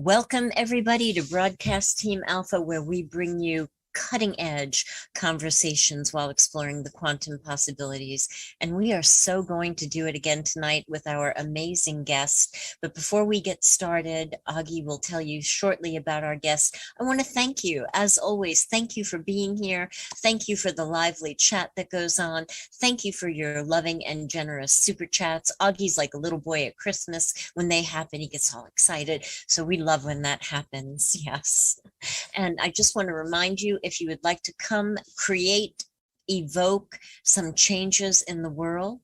Welcome, everybody, to Broadcast Team Alpha, where we bring you cutting-edge conversations while exploring the quantum possibilities. And we are so going to do it again tonight with our amazing guest. But before we get started, Augie will tell you shortly about our guest. I want to thank you. As always, thank you for being here. Thank you for the lively chat that goes on. Thank you for your loving and generous super chats. Augie's like a little boy at Christmas. When they happen, he gets all excited. So we love when that happens. Yes. And I just want to remind you, if you would like to come create, evoke some changes in the world,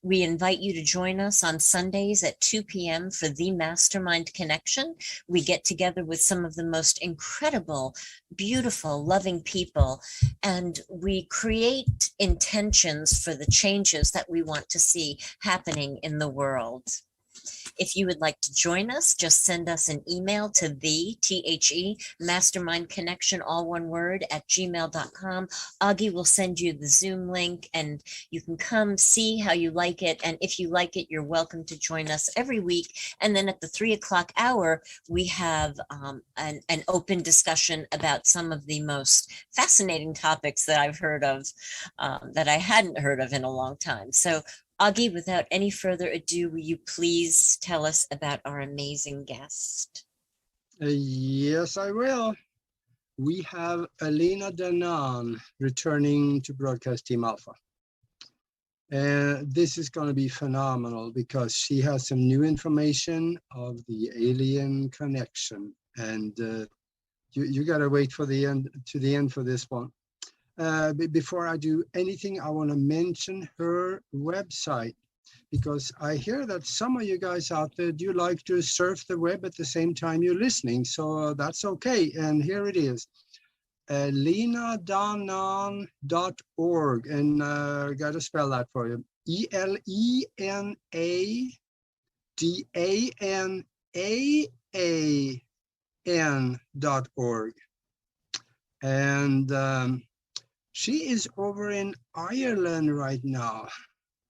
we invite you to join us on Sundays at 2 p.m. for the Mastermind Connection. We get together with some of the most incredible, beautiful, loving people, and we create intentions for the changes that we want to see happening in the world. If you would like to join us, just send us an email to mastermind connection, all one word, @gmail.com. Augie will send you the Zoom link and you can come see how you like it. And if you like it, you're welcome to join us every week. And then at the 3 o'clock hour, we have an open discussion about some of the most fascinating topics that I've heard of, that I hadn't heard of in a long time. So Augie, without any further ado, will you please tell us about our amazing guest? Yes, I will. We have Elena Danaan returning to Broadcast Team Alpha. And this is going to be phenomenal because she has some new information of the alien connection. And you got to wait for the end for this one. Before I do anything, I want to mention her website, because I hear that some of you guys out there do like to surf the web at the same time you're listening. So that's okay. And here it is, elenadanaan.org. And I got to spell that for you. ELENADANAAN.org. And she is over in Ireland right now,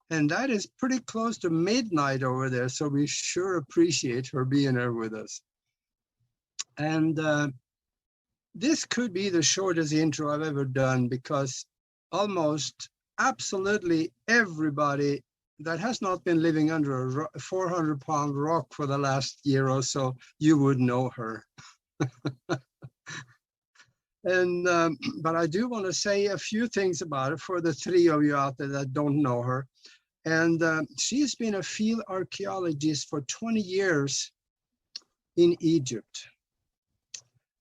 and that is pretty close to midnight over there, so we sure appreciate her being there with us. And this could be the shortest intro I've ever done, because almost absolutely everybody that has not been living under a 400-pound rock for the last year or so, you would know her. And but I do want to say a few things about it for the three of you out there that don't know her. And she's been a field archaeologist for 20 years in Egypt.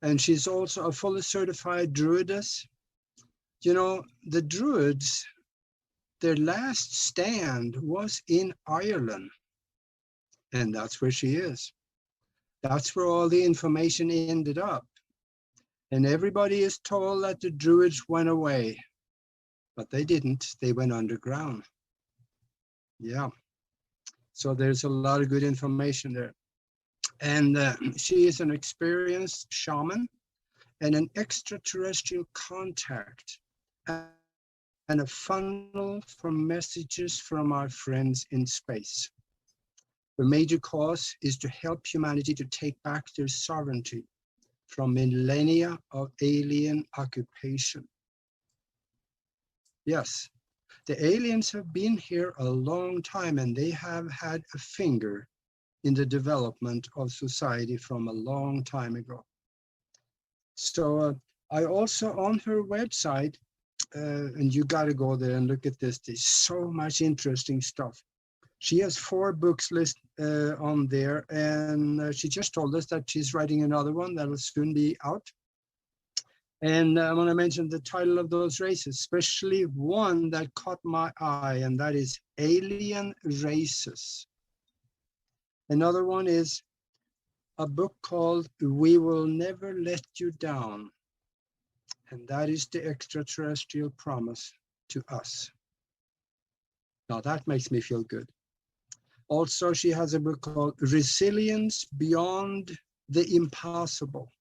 And she's also a fully certified Druidess. You know, the Druids, their last stand was in Ireland. And that's where she is. That's where all the information ended up. And everybody is told that the Druids went away, but they didn't. They went underground. Yeah. So there's a lot of good information there. And she is an experienced shaman and an extraterrestrial contact and a funnel for messages from our friends in space. The major cause is to help humanity to take back their sovereignty from millennia of alien occupation. Yes, the aliens have been here a long time, and they have had a finger in the development of society from a long time ago. So I also, on her website, and you got to go there and look at this, there's so much interesting stuff. She has 4 books listed on there, and she just told us that she's writing another one that will soon be out. And I want to mention the title of those races, especially one that caught my eye, and that is Alien Races. Another one is a book called We Will Never Let You Down, and that is the extraterrestrial promise to us. Now that makes me feel good. Also, she has a book called Resilience Beyond the Impossible.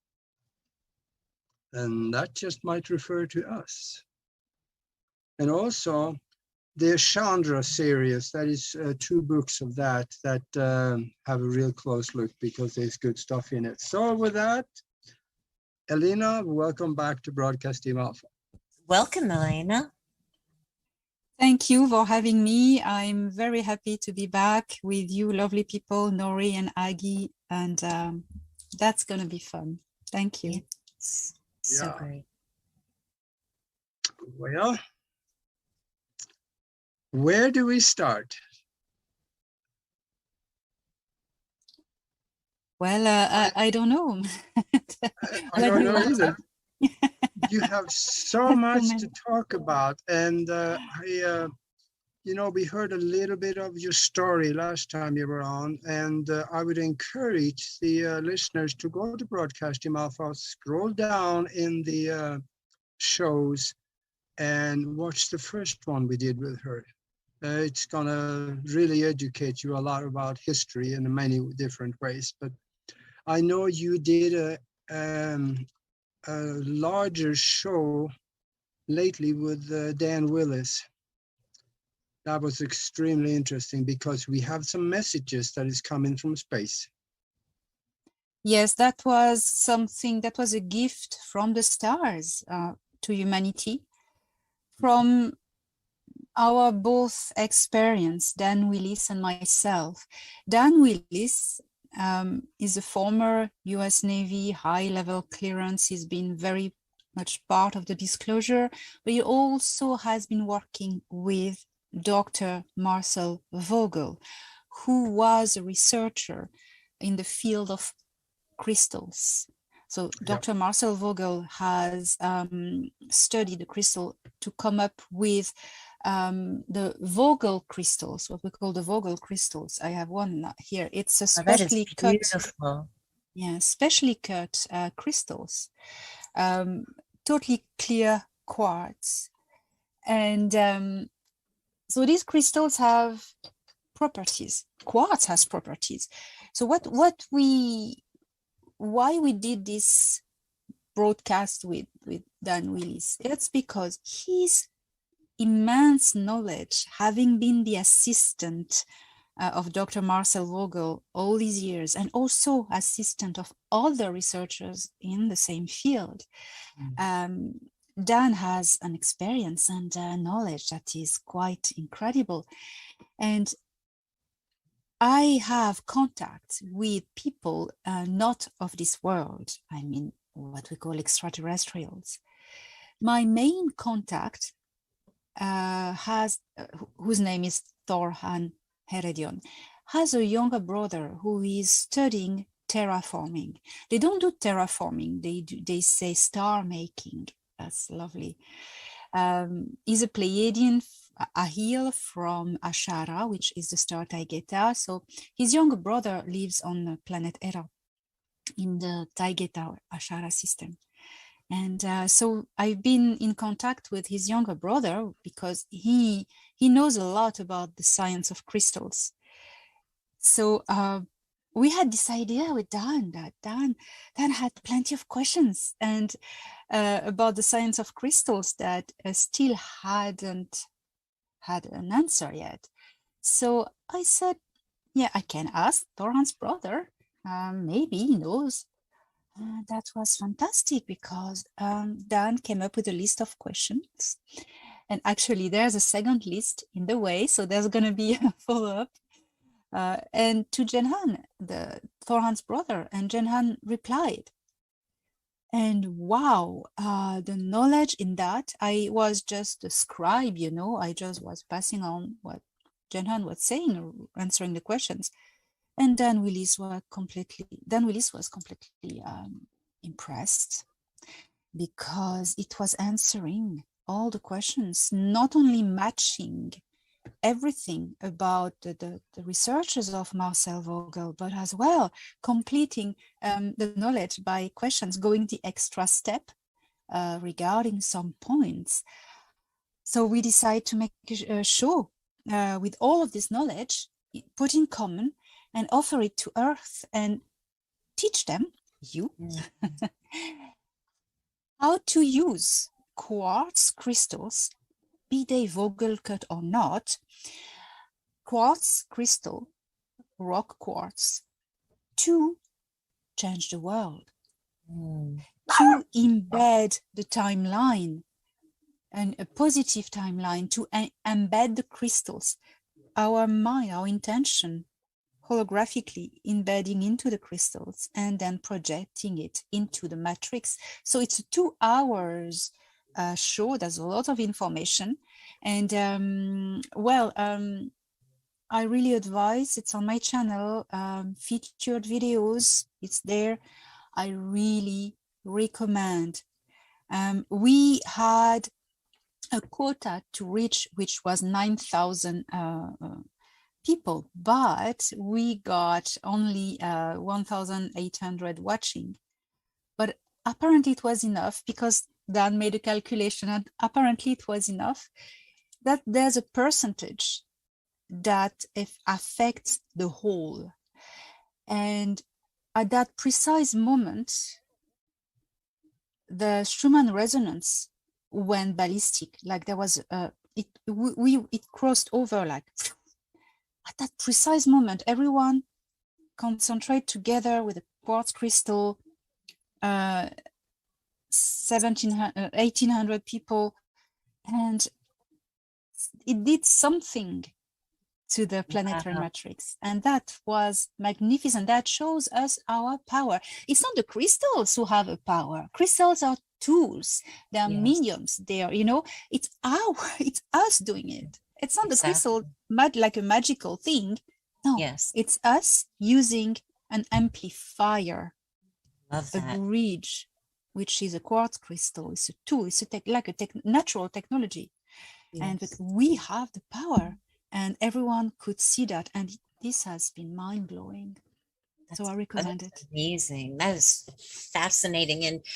And that just might refer to us. And also, the Chandra series. That is 2 books of that have a real close look because there's good stuff in it. So with that, Elena, welcome back to Broadcast Team Alpha. Welcome, Elena. Thank you for having me. I'm very happy to be back with you, lovely people, Nori and Aggie, and that's going to be fun. Thank you. Yes. So great. Well, where do we start? Well, I don't know. I don't know either. You have so much to talk about, and we heard a little bit of your story last time you were on, and I would encourage the listeners to go to Broadcast Team Alpha, scroll down in the shows, and watch the first one we did with her. It's gonna really educate you a lot about history in many different ways. But I know you did a larger show lately with Dan Willis. That was extremely interesting because we have some messages that is coming from space. Yes, that was something, that was a gift from the stars to humanity, from our both experience, Dan Willis and myself. Dan Willis is a former US Navy high-level clearance. He's been very much part of the disclosure, but he also has been working with Dr. Marcel Vogel, who was a researcher in the field of crystals. So Dr. Marcel Vogel has studied the crystal to come up with the Vogel crystals, what we call the Vogel crystals. I have one here. It's a specially cut, specially cut crystals, totally clear quartz, and so these crystals have properties. Quartz has properties. So why we did this broadcast with Dan Willis? It's because his immense knowledge, having been the assistant of Dr. Marcel Vogel all these years, and also assistant of other researchers in the same field, Dan has an experience and knowledge that is quite incredible. And I have contact with people not of this world, I mean, what we call extraterrestrials. My main contact whose name is Thorhan Heredion, has a younger brother who is studying terraforming. They don't do terraforming, they say star making. That's lovely. He's a Pleiadian Ahil from Ashara, which is the star Taygeta. So his younger brother lives on the planet Era in the Taygeta Ashara system. And so I've been in contact with his younger brother because he knows a lot about the science of crystals. So we had this idea with Dan that Dan had plenty of questions and about the science of crystals that still hadn't had an answer yet. So I said, yeah, I can ask Thorhan's brother. Maybe he knows. That was fantastic because Dan came up with a list of questions. And actually, there's a second list in the way. So there's going to be a follow-up. And to Jenhan, Thorhan's brother, and Jenhan replied. And wow, the knowledge in that, I was just a scribe, I just was passing on what Jenhan was saying, answering the questions. And Dan Willis was completely impressed because it was answering all the questions, not only matching everything about the researchers of Marcel Vogel, but as well completing the knowledge by questions, going the extra step regarding some points. So we decided to make a show with all of this knowledge, put in common, and offer it to Earth and teach them, how to use quartz crystals be they Vogel cut or not, quartz crystal, rock quartz, to change the world, to embed the timeline, and a positive timeline, to embed the crystals, our mind, our intention, holographically embedding into the crystals and then projecting it into the matrix. So it's a 2 hours show. There's a lot of information. And I really advise, it's on my channel, featured videos, it's there. I really recommend. We had a quota to reach, which was 9,000 people, but we got only 1,800 watching. But apparently it was enough, because Dan made a calculation, and apparently it was enough, that there's a percentage that affects the whole. And at that precise moment, the Schumann resonance went ballistic. Like there was it crossed over, like at that precise moment, everyone concentrate together with a quartz crystal, 1,800 people, and it did something to the planetary matrix, and that was magnificent. That shows us our power. It's not the crystals who have a power. Crystals are tools. They are mediums. They are, it's us doing it. It's not the crystal like a magical thing. No, it's us using an amplifier, a bridge, which is a quartz crystal. It's a tool. It's like a natural technology, and that we have the power. And everyone could see that, and this has been mind-blowing. So I recommend it. Amazing. That is fascinating. And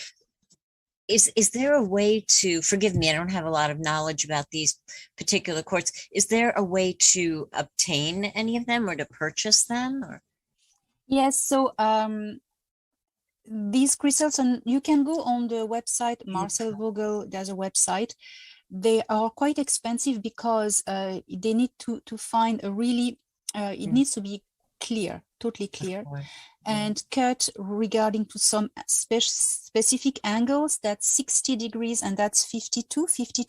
is there a way to, forgive me, I don't have a lot of knowledge about these particular quartz. Is there a way to obtain any of them or to purchase them? Or? Yes. So these crystals, and you can go on the website, Marcel Vogel, there's a website. They are quite expensive because they need to find a really, it needs to be clear, totally clear, and cut regarding to some specific angles. That's 60 degrees and that's 52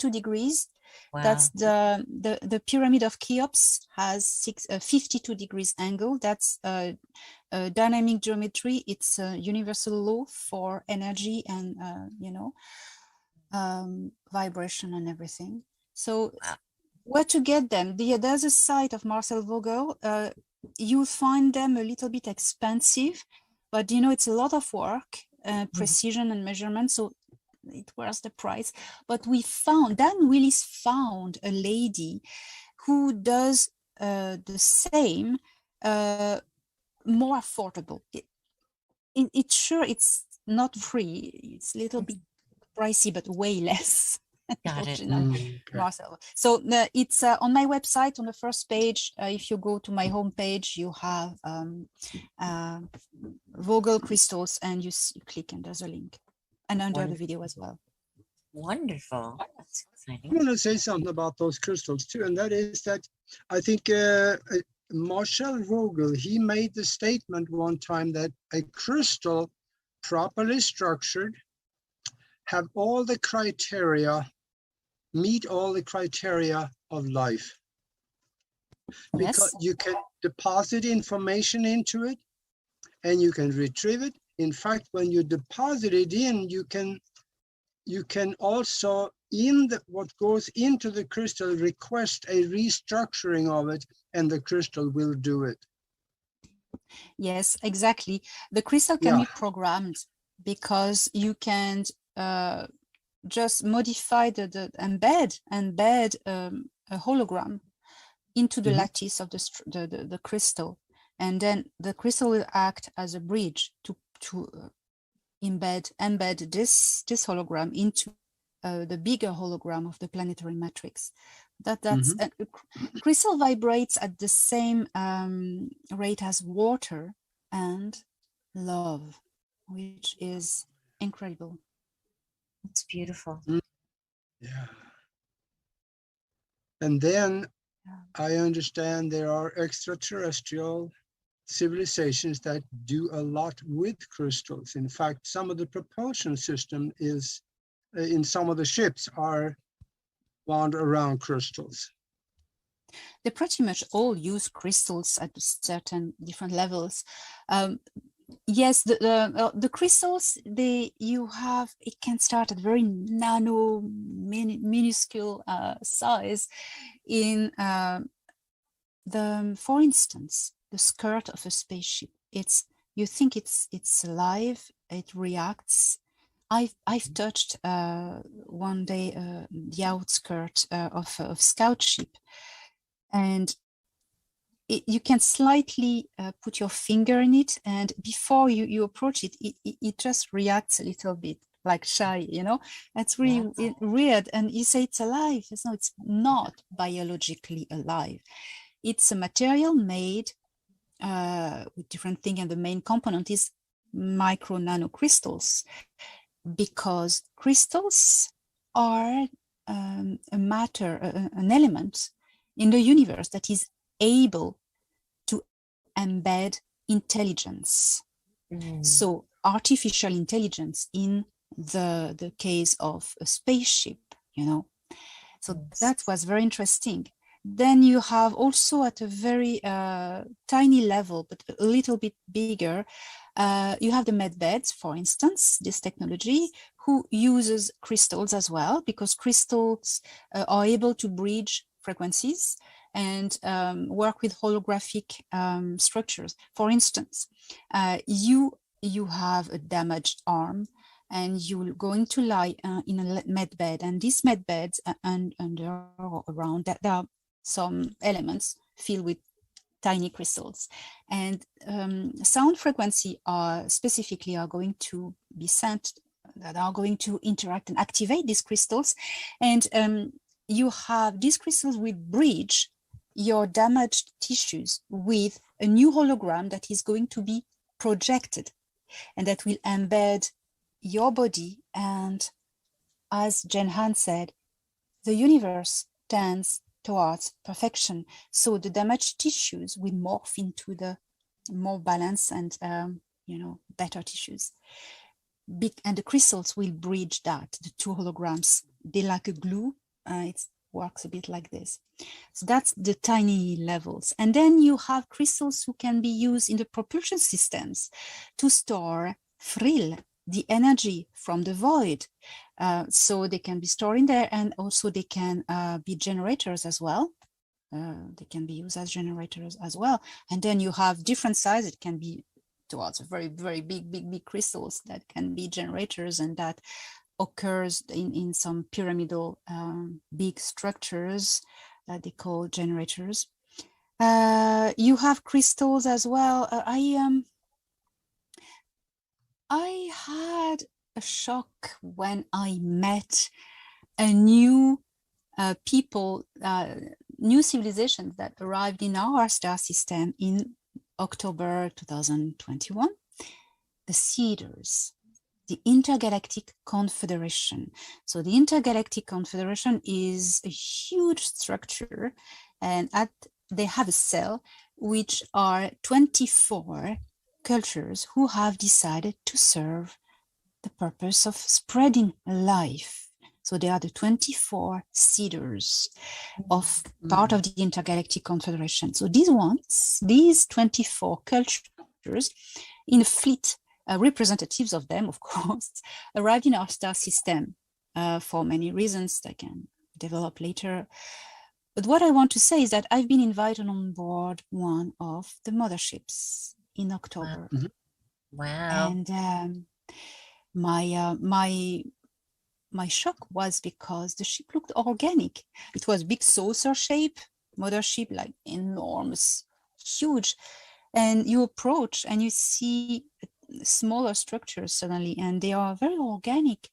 degrees. Wow. That's the pyramid of Cheops has 52 degrees angle. That's dynamic geometry. It's a universal law for energy and, vibration and everything. So where to get them? There's a site of Marcel Vogel. You find them a little bit expensive, but it's a lot of work, precision and measurement, so it was the price. But Dan Willis found a lady who does the same, more affordable. It's not free, it's a little bit pricey, but way less. Got it. Marcel. So it's on my website on the first page. If you go to my homepage, you have Vogel crystals, and you click and there's a link, and under the video as well. Wonderful. That's exciting. I want to say something about those crystals too, and that is that I think Marcel Vogel, he made the statement one time that a crystal properly structured have all the criteria, meet all the criteria of life. Because you can deposit information into it and you can retrieve it. In fact, when you deposit it in, you can also, what goes into the crystal, request a restructuring of it, and the crystal will do it. Yes, exactly. The crystal can be programmed, because you can just modify the embed a hologram into the lattice of the crystal, and then the crystal will act as a bridge to embed this hologram into the bigger hologram of the planetary matrix. Crystal vibrates at the same rate as water and love, which is incredible. It's beautiful. Yeah. And then I understand there are extraterrestrial civilizations that do a lot with crystals. In fact, some of the propulsion system is in some of the ships are wound around crystals. They pretty much all use crystals at certain different levels. Yes, the crystals, it can start at very minuscule size in for instance, the skirt of a spaceship. You think it's alive, it reacts. I've touched one day the outskirt of scout ship, and you can slightly put your finger in it, and before you approach it, it just reacts a little bit, like shy, you know. That's really weird. And you say it's alive. No, it's not biologically alive. It's a material made with different things, and the main component is micro nano crystals, because crystals are a matter, an element in the universe that is able to embed intelligence. So artificial intelligence in the case of a spaceship, you know. So that was very interesting. Then you have also at a very tiny level, but a little bit bigger, you have the medbeds, for instance, this technology, who uses crystals as well, because crystals are able to bridge frequencies and work with holographic structures. For instance, you have a damaged arm, and you're going to lie in a medbed, and these medbeds and under or around that, there are some elements filled with tiny crystals, and sound frequency specifically are going to be sent, that are going to interact and activate these crystals, and you have these crystals will bridge your damaged tissues with a new hologram that is going to be projected, and that will embed your body. And as Jen Han said, the universe tends towards perfection, so the damaged tissues will morph into the more balanced and better tissues. And the crystals will bridge that, the two holograms. They like a glue. It works a bit like this. So that's the tiny levels. And then you have crystals who can be used in the propulsion systems to store frill, the energy from the void. So they can be stored in there, and also they can be generators as well. They can be used as generators as well. And then you have different sizes. It can be towards very, very big crystals that can be generators, and that occurs in some pyramidal big structures that they call generators. You have crystals as well. I had a shock when I met a new new civilizations that arrived in our star system in October 2021, the Cedars, the Intergalactic Confederation. So the Intergalactic Confederation is a huge structure, and they have a cell which are 24 cultures who have decided to serve the purpose of spreading life. So they are the 24 Cedars of part of the Intergalactic Confederation. So these 24 cultures in a fleet, representatives of them, of course, arrived in our star system for many reasons that I can develop later. But what I want to say is that I've been invited on board one of the motherships in October. Wow. And my shock was because the ship looked organic. It was big saucer shape, mothership, like enormous, huge. And you approach and you see smaller structures suddenly, and they are very organic.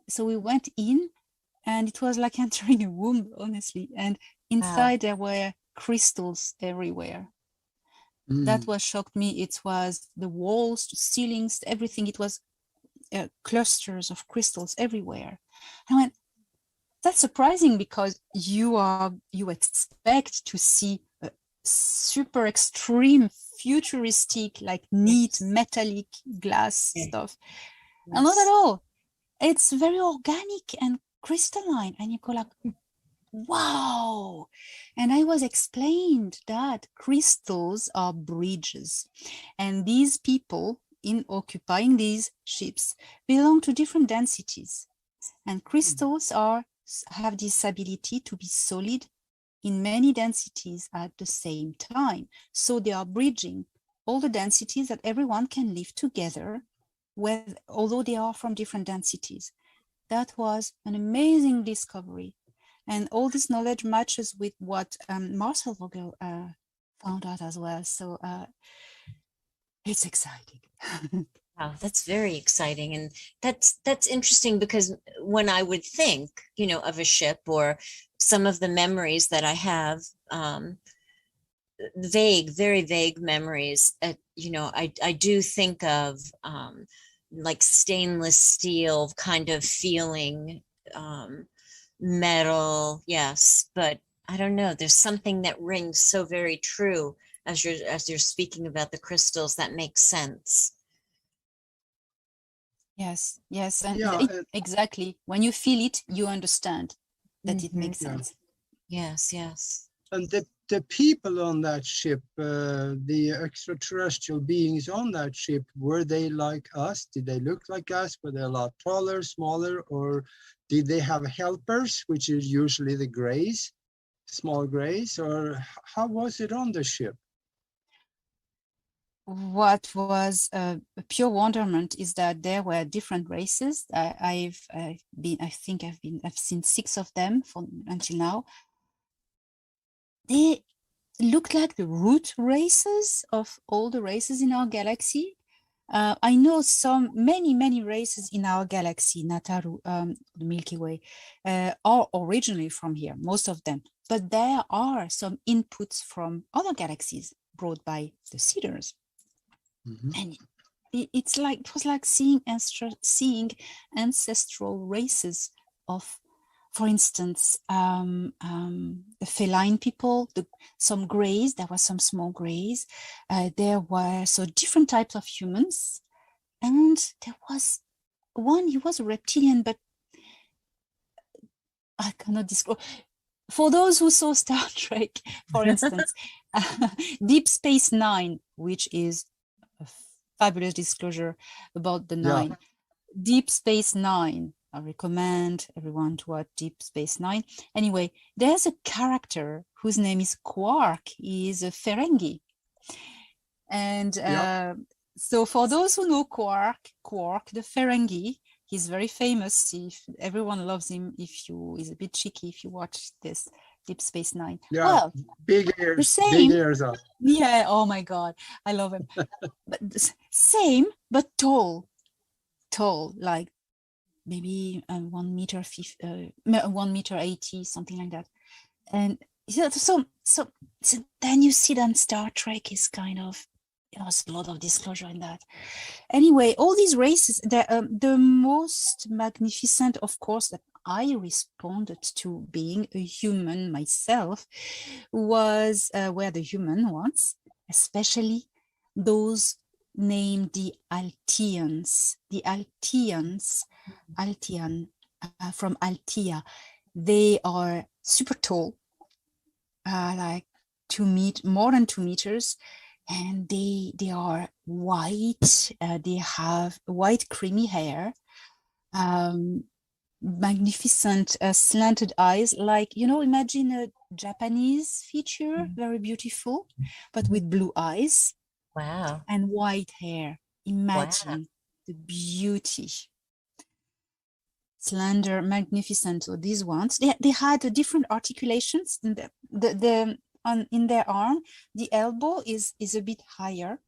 So we went in, and it was like entering a womb, honestly. And inside there were crystals everywhere. That what shocked me. It was the walls, the ceilings, everything. It was clusters of crystals everywhere. I went, that's surprising because you expect to see a super extreme futuristic, like neat metallic glass stuff. And not at all. It's very organic and crystalline, and you go like, wow. And I was explained that crystals are bridges, and these people in occupying these ships belong to different densities, and crystals have this ability to be solid in many densities at the same time. So they are bridging all the densities that everyone can live together with, although they are from different densities. That was an amazing discovery. And all this knowledge matches with what Marcel Vogel found out as well. So it's exciting. Wow, that's very exciting. And that's interesting, because when I would think, of a ship, or some of the memories that I have, very vague memories, I do think of like stainless steel kind of feeling, metal, yes, but I don't know, there's something that rings so very true as you're speaking about the crystals. That makes sense. Yes, and Yeah, exactly. When you feel it, you understand that it makes sense. Yes. and the people on that ship, the extraterrestrial beings on that ship, were they like us? Did they look like us? Were they a lot taller, smaller, or did they have helpers, which is usually the greys, small greys, or how was it on the ship? What was a pure wonderment is that there were different races. I've seen 6 of them until now. They looked like the root races of all the races in our galaxy. I know many races in our galaxy, Nataru, the Milky Way, are originally from here, most of them. But there are some inputs from other galaxies brought by the seeders. And it was like seeing ancestral races of, for instance, the feline people, some greys. There were some small greys. There were different types of humans, and there was one. He was a reptilian, but I cannot describe. For those who saw Star Trek, for instance, Deep Space Nine, which is a fabulous disclosure about the Nine. Yeah. Deep Space Nine. I recommend everyone to watch Deep Space Nine. Anyway, there's a character whose name is Quark. He is a Ferengi. And so for those who know Quark the Ferengi, he's very famous. Everyone loves him. He's a bit cheeky if you watch this Deep Space Nine. Yeah, well, big ears. The same, big ears on. Yeah, oh my God, I love him. But same, but tall, like maybe 1 meter 1.80 m, something like that. And so then you see that Star Trek is kind of, there's a lot of disclosure in that. Anyway, all these races, the most magnificent, of course, that I responded to being a human myself were the human ones, especially those named the Alteans. The Altean from Altea. They are super tall, like more than 2 meters. And they are white. They have white creamy hair, magnificent slanted eyes, like, imagine a Japanese feature, very beautiful, but with blue eyes. Wow. And white hair. Imagine the beauty. Slender, magnificent. So these ones, they had different articulations in in their arm. The elbow is a bit higher,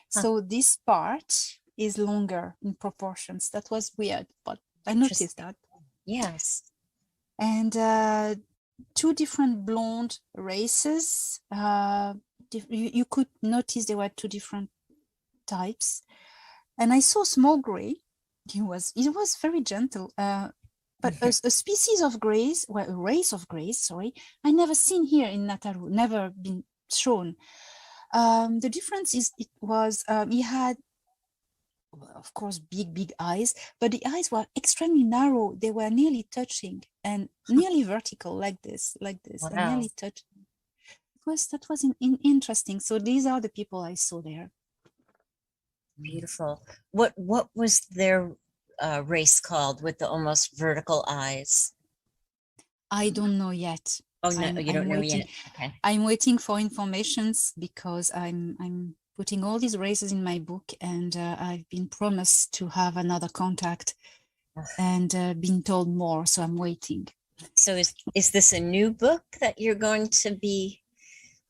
so this part is longer in proportions. That was weird, but I noticed that. Yes. And 2 different blonde races. You could notice there were 2 different types. And I saw small gray. It was very gentle. but a species of grays, well, a race of grays, sorry, I never seen here in Nataru, never been shown. The difference is he had, of course, big eyes, but the eyes were extremely narrow. They were nearly touching and nearly vertical, like this, Wow. and nearly touching. That was interesting. So these are the people I saw there. Beautiful. What was their race called with the almost vertical eyes? I don't know yet. Oh no, you don't know yet. Okay. I'm waiting for informations because I'm putting all these races in my book, and I've been promised to have another contact and been told more. So I'm waiting. So is this a new book that you're going to be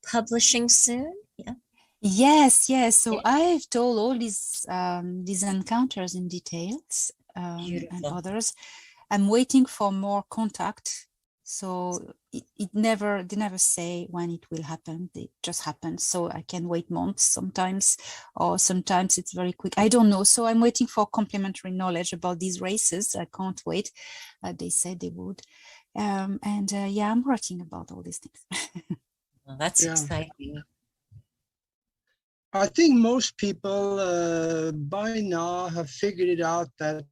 publishing soon? Yeah. Yes. So I've told all these encounters in details and others. I'm waiting for more contact. So they never say when it will happen. It just happens. So I can wait months sometimes, or sometimes it's very quick. I don't know. So I'm waiting for complementary knowledge about these races. I can't wait. They said they would. I'm writing about all these things. Well, that's exciting. I think most people by now have figured it out that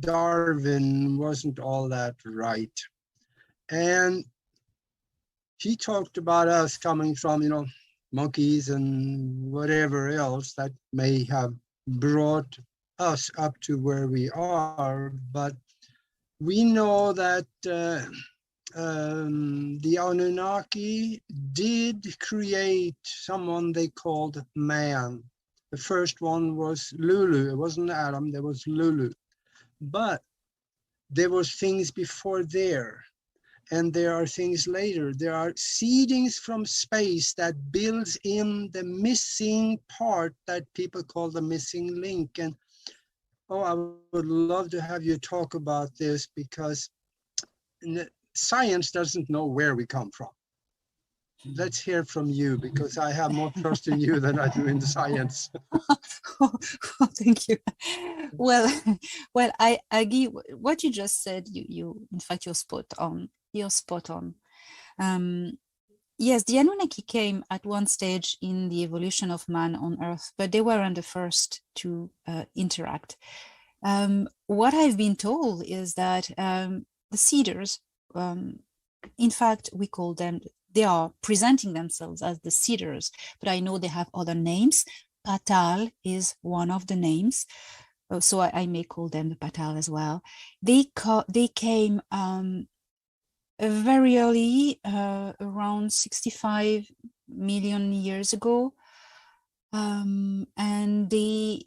Darwin wasn't all that right. And he talked about us coming from, monkeys and whatever else that may have brought us up to where we are. But we know that the Anunnaki did create someone they called man. The first one was Lulu. It wasn't Adam, there was Lulu. But there was things before there. And there are things later. There are seedings from space that builds in the missing part that people call the missing link. And I would love to have you talk about this, because science doesn't know where we come from. Let's hear from you, because I have more trust in you than I do in the science. Thank you. Well, I agree. What you just said, in fact, you're spot on. You're spot on. Yes, the Anunnaki came at one stage in the evolution of man on Earth, but they weren't the first to interact. What I've been told is that the Seeders, in fact, we call them, they are presenting themselves as the Seeders, but I know they have other names. Patal is one of the names, so I may call them the Patal as well. They came very early, around 65 million years ago, and they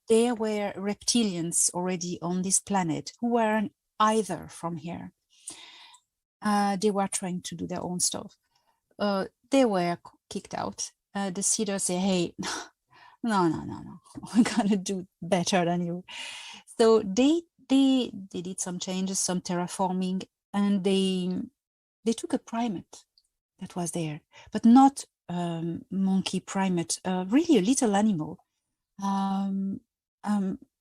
were reptilians already on this planet who weren't either from here. They were trying to do their own stuff. They were kicked out. The Seeders say, hey, no, we're gonna do better than you. So they did some changes, some terraforming, and they took a primate that was there, but not monkey primate, really a little animal.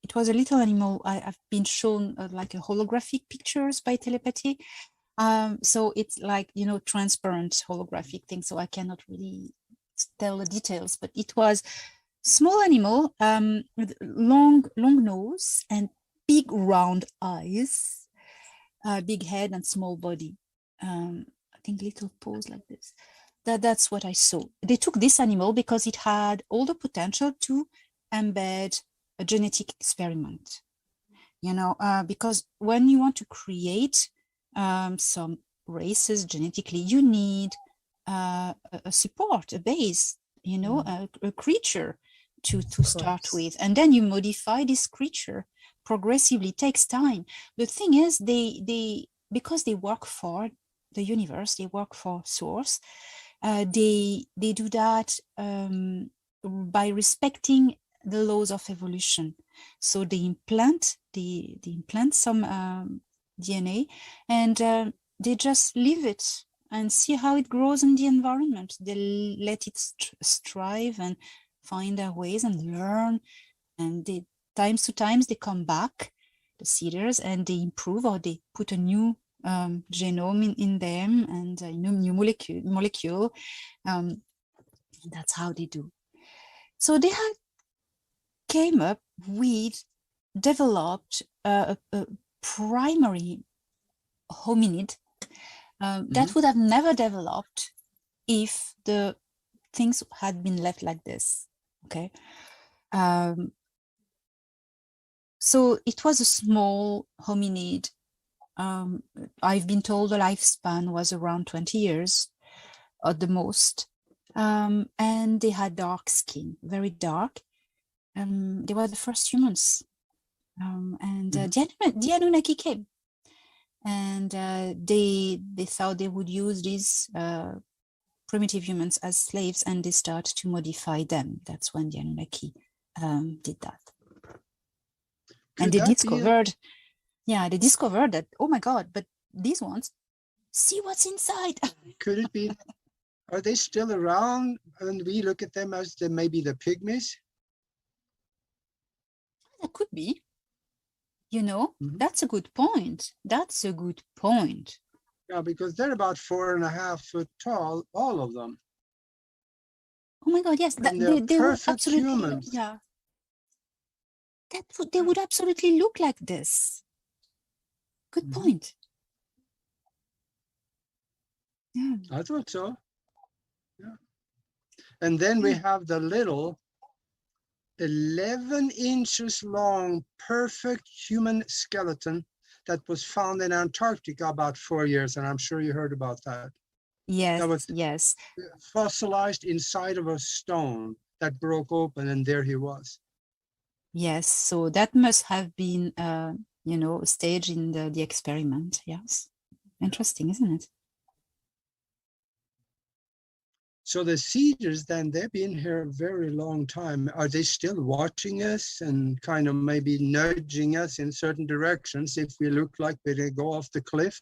It was a little animal. I've been shown like a holographic pictures by telepathy. So it's like, transparent holographic thing. So I cannot really tell the details, but it was small animal, with long nose and big round eyes. Big head and small body. I think little paws like this. That's what I saw. They took this animal because it had all the potential to embed a genetic experiment. Because when you want to create some races genetically, you need a support, a base, a creature to start with, and then you modify this creature progressively. It takes time. The thing is, they because they work for the universe, they work for source, they do that by respecting the laws of evolution. So they implant some DNA, and they just leave it and see how it grows in the environment. They let it strive and find their ways and learn, and times to times they come back. the seeders, and they improve, or they put a new genome in them, and a new molecule. That's how they do. So they have came up with, developed a primary hominid that would have never developed if the things had been left like this. Okay. So it was a small hominid. I've been told the lifespan was around 20 years at the most. And they had dark skin, very dark. They were the first humans. The Anunnaki came. And they thought they would use these primitive humans as slaves, and they start to modify them. That's when the Anunnaki did that. And they discovered, they discovered that, oh my God, but these ones, see what's inside. Could it be, are they still around and we look at them as maybe the pygmies? That could be. You know, that's a good point. That's a good point. Yeah, because they're about 4.5 foot tall, all of them. Oh my God, yes. They were absolutely humans. Yeah. They would absolutely look like this. Good point. Yeah. I thought so. Yeah. And then we have the little 11 inches long, perfect human skeleton that was found in Antarctica about 4 years, and I'm sure you heard about that. Yes, that was yes. Fossilized inside of a stone that broke open, and there he was. Yes, so that must have been, you know, a stage in the experiment. Yes, interesting, isn't it? So the seeders, then, they've been here a very long time. Are they still watching us and kind of maybe nudging us in certain directions if we look like we're going to go off the cliff?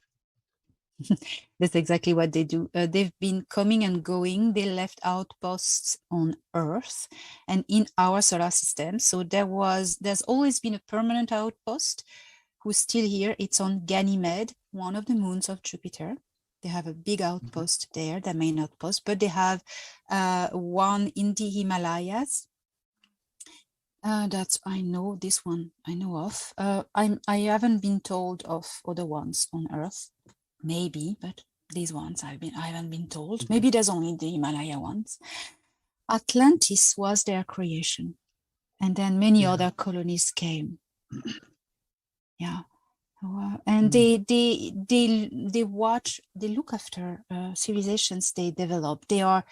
That's exactly what they do. They've been coming and going. They left outposts on Earth and in our solar system. So there's always been a permanent outpost who's still here. It's on Ganymede, one of the moons of Jupiter. They have a big outpost there, the main outpost, but they have one in the Himalayas. That's, I know this one I know of. I haven't been told of other ones on Earth. Maybe, but these ones I haven't been told. Maybe there's only the Himalaya ones. Atlantis was their creation, and then many other colonies came. Yeah, and they watch, they look after civilizations they develop. They are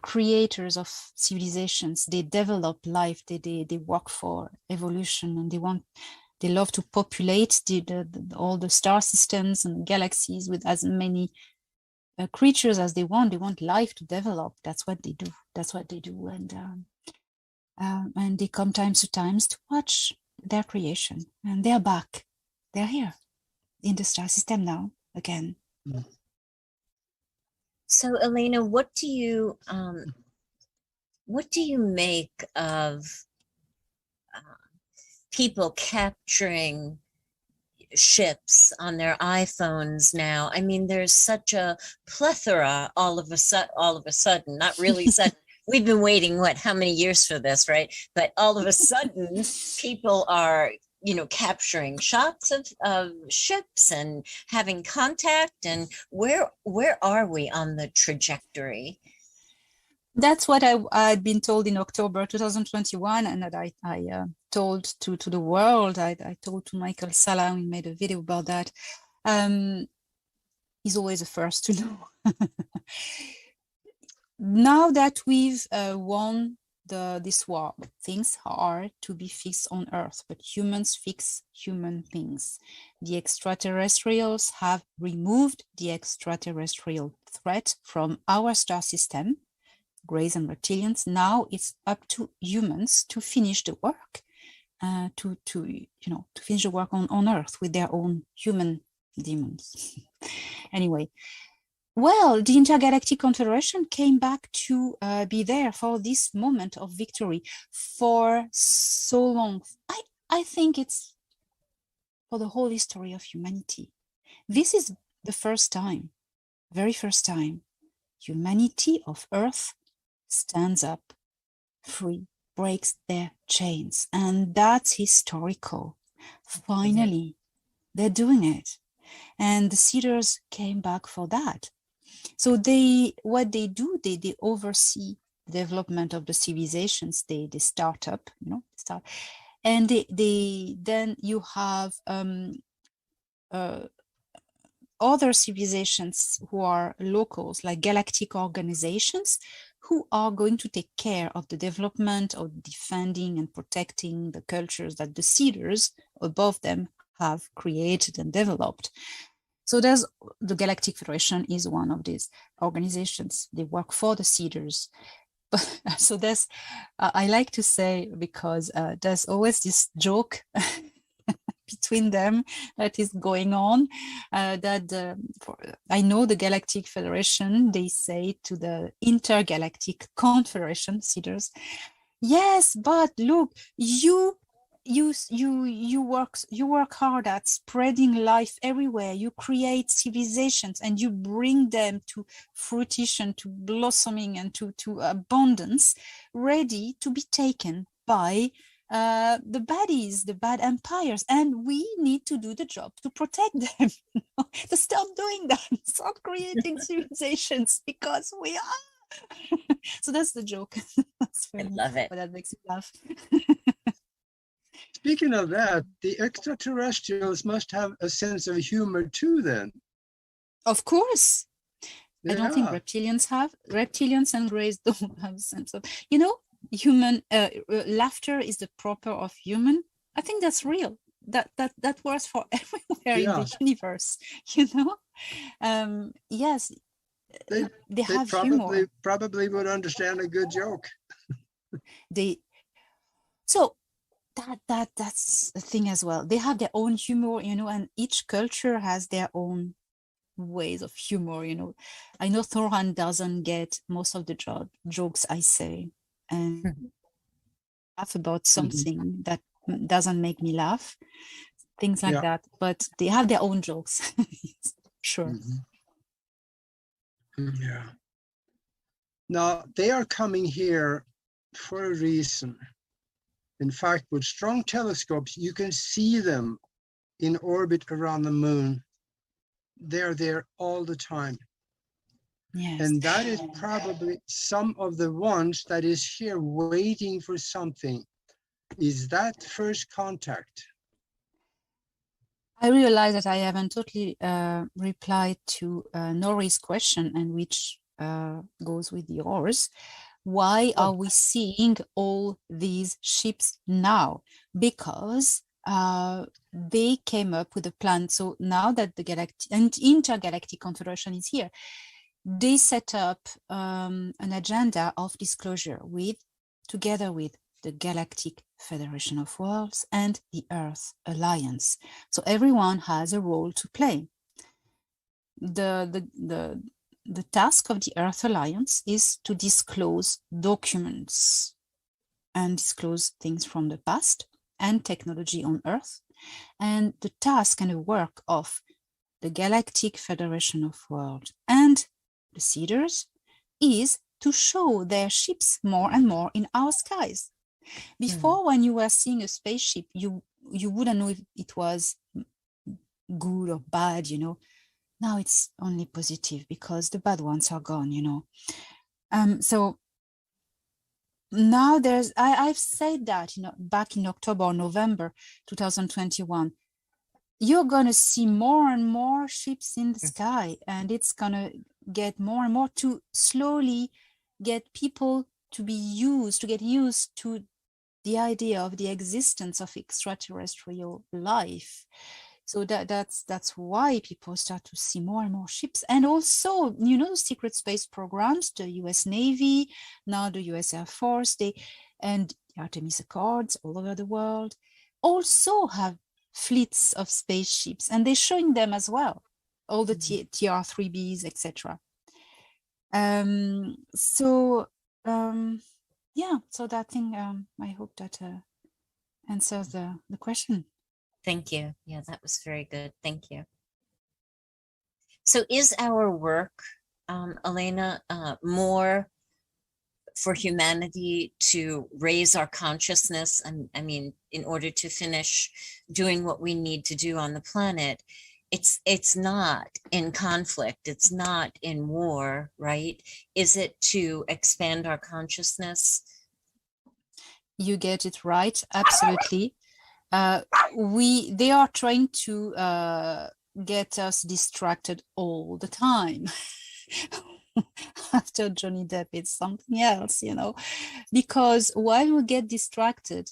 creators of civilizations. They develop life. They work for evolution, and they love to populate all the star systems and galaxies with as many creatures as they want. They want life to develop. That's what they do. That's what they do. And they come times to watch their creation. And they're back. They're here in the star system now again. So, Elena, what do you make of people capturing ships on their iPhones now? I mean, there's such a plethora all of a sudden, not really sudden. We've been waiting, how many years for this, right? But all of a sudden, people are, capturing shots of ships and having contact. And where are we on the trajectory? That's what I'd been told in October 2021, and that I told to the world. I told to Michael Sala, we made a video about that. He's always the first to know. Now that we've won this war, things are to be fixed on Earth, but humans fix human things. The extraterrestrials have removed the extraterrestrial threat from our star system, Greys and reptilians. Now it's up to humans to finish the work, to finish the work on Earth with their own human demons. Anyway, well, the Intergalactic Confederation came back to be there for this moment of victory for so long. I think it's for the whole history of humanity. This is the first time, very first time, humanity of Earth stands up free, breaks their chains. And that's historical. Finally, they're doing it. And the Cedars came back for that. So what they do, they oversee the development of the civilizations. They start up, and then you have other civilizations who are locals, like galactic organizations, who are going to take care of the development of defending and protecting the cultures that the Cedars above them have created and developed. So there's the Galactic Federation is one of these organizations. They work for the Cedars. But so there's, I like to say, because there's always this joke between them that is going on, I know the Galactic Federation, they say to the Intergalactic Confederation, Cedars, yes, but look, you work hard at spreading life everywhere. You create civilizations and you bring them to fruition, to blossoming, and to abundance, ready to be taken by the baddies, the bad empires, and we need to do the job to protect them. To stop doing that, stop creating civilizations, because we are. So that's the joke. That's funny. I love it. But that makes me laugh. Speaking of that, the extraterrestrials must have a sense of humor too, then. Of course. Yeah. I don't think reptilians have. Reptilians and greys don't have a sense of, human laughter is the proper of human. I think that's real. That works for everywhere in the universe. Yes, they have humor. Probably would understand a good joke. That's a thing as well. They have their own humor, and each culture has their own ways of humor. I know Thorhan doesn't get most of the jokes I say, and laugh about something that doesn't make me laugh, things like that. But they have their own jokes. Sure. Yeah. Now they are coming here for a reason. In fact, with strong telescopes, you can see them in orbit around the moon. They're there all the time. Yes. And that is probably some of the ones that is here waiting for something. Is that first contact? I realize that I haven't totally replied to Nori's question, and which goes with yours. Why are we seeing all these ships now? Because they came up with a plan. So now that the Intergalactic Confederation is here, they set up an agenda of disclosure together with the Galactic Federation of Worlds and the Earth Alliance. So everyone has a role to play. The task of the Earth Alliance is to disclose documents and disclose things from the past and technology on Earth. And the task and the work of the Galactic Federation of Worlds and the Cedars is to show their ships more and more in our skies. Before, when you were seeing a spaceship, you wouldn't know if it was good or bad, Now it's only positive because the bad ones are gone, So now I've said that, back in October or November 2021, you're going to see more and more ships in the sky, and it's going to get more and more to slowly get people to get used to the idea of the existence of extraterrestrial life. So that's why people start to see more and more ships. And also, the secret space programs, the US Navy, now the US Air Force, and the Artemis Accords all over the world also have fleets of spaceships, and they're showing them as well, all the TR-3Bs, etc. So that thing, I hope that answers the question. Thank you. Yeah, that was very good. Thank you. So is our work, Elena, more for humanity to raise our consciousness? I mean, in order to finish doing what we need to do on the planet, it's not in conflict, it's not in war, right? Is it to expand our consciousness? You get it right, absolutely. They are trying to get us distracted all the time. After Johnny Depp, it's something else, you know, because while we get distracted,